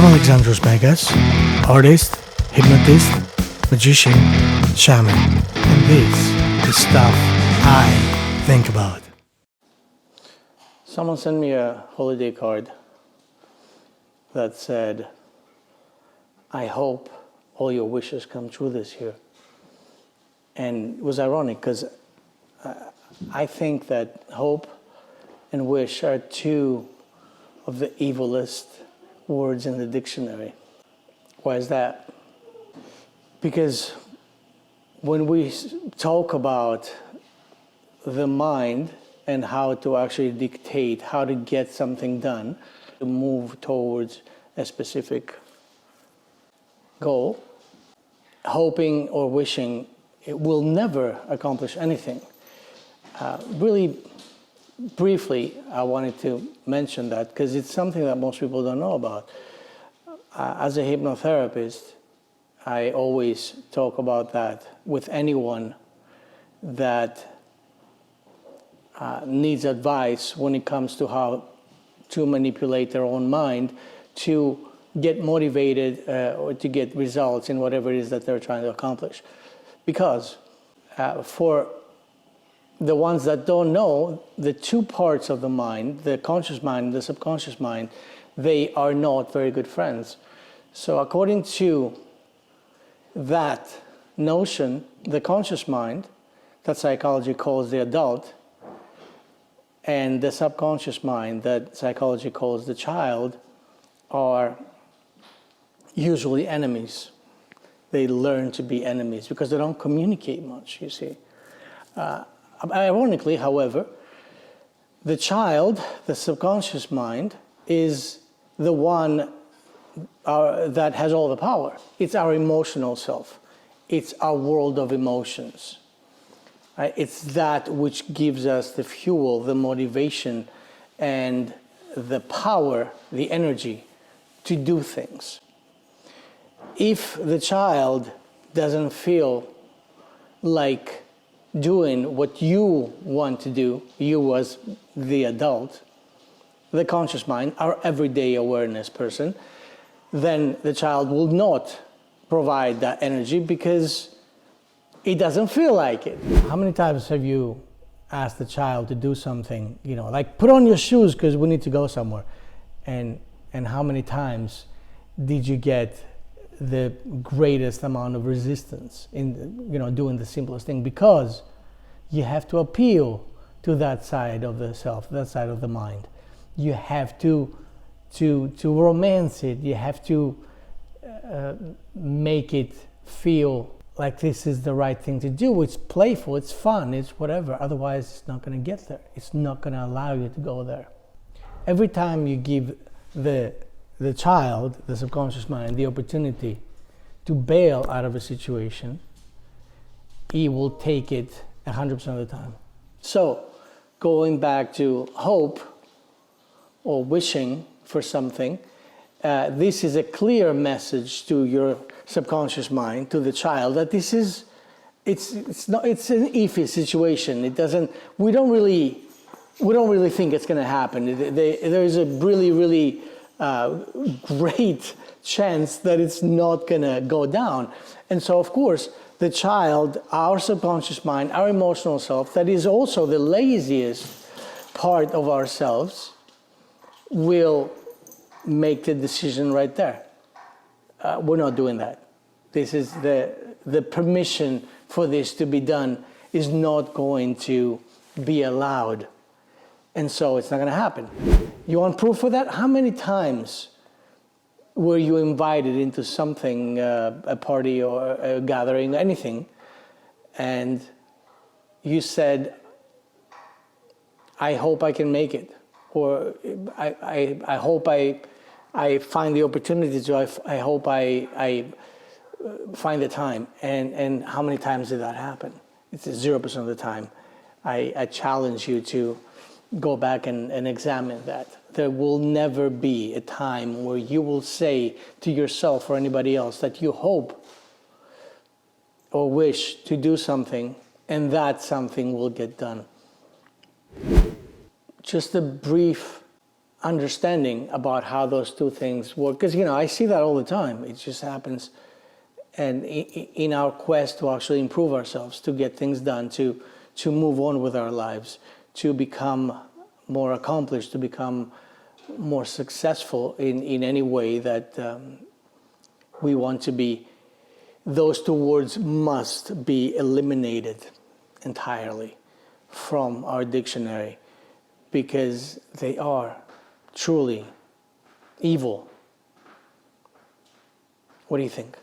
I'm Alexandros Megas, artist, hypnotist, magician, shaman, and this is stuff I think about. Someone sent me a holiday card that said, I hope all your wishes come true this year. And it was ironic because I think that hope and wish are two of the evilest words in the dictionary. Why is that? Because when we talk about the mind and how to actually dictate how to get something done, to move towards a specific goal, hoping or wishing, it will never accomplish anything. Really briefly, I wanted to mention that because it's something that most people don't know about. As a hypnotherapist, I always talk about that with anyone that needs advice when it comes to how to manipulate their own mind to get motivated or to get results in whatever it is that they're trying to accomplish. Because for the ones that don't know, the two parts of the mind, the conscious mind and the subconscious mind, they are not very good friends. So according to that notion, the conscious mind, that psychology calls the adult, and the subconscious mind, that psychology calls the child, are usually enemies. They learn to be enemies because they don't communicate much, you see. Ironically, however, the child, the subconscious mind, is the one that has all the power. It's our emotional self. It's our world of emotions. It's that which gives us the fuel, the motivation, and the power, the energy to do things. If the child doesn't feel like doing what you want to do, you as the adult, the conscious mind, our everyday awareness person, then the child will not provide that energy because it doesn't feel like it. How many times have you asked the child to do something, like put on your shoes because we need to go somewhere? And how many times did you get the greatest amount of resistance in doing the simplest thing? Because you have to appeal to that side of the self, that side of the mind. You have to romance it. You have to make it feel like this is the right thing to do. It's playful, it's fun, it's whatever. Otherwise, it's not going to get there. It's not going to allow you to go there. Every time you give the child, the subconscious mind, the opportunity to bail out of a situation, he will take it 100% of the time. So, going back to hope or wishing for something, this is a clear message to your subconscious mind, to the child, that it's an iffy situation. We don't really think it's going to happen. There is a really great chance that it's not going to go down. And so, of course, the child, our subconscious mind, our emotional self, that is also the laziest part of ourselves, will make the decision right there. We're not doing that. This is the permission for this to be done is not going to be allowed. And so it's not going to happen. You want proof of that? How many times were you invited into something, a party or a gathering, anything, and you said, I hope I can make it, or I hope I find the opportunity to, I hope I find the time, and how many times did that happen? It's 0% of the time. I challenge you to go back and examine that. There will never be a time where you will say to yourself or anybody else that you hope or wish to do something and that something will get done. Just a brief understanding about how those two things work. Because, I see that all the time. It just happens. And in our quest to actually improve ourselves, to get things done, to move on with our lives, to become more accomplished, to become more successful in any way that we want to be, those two words must be eliminated entirely from our dictionary, because they are truly evil. What do you think?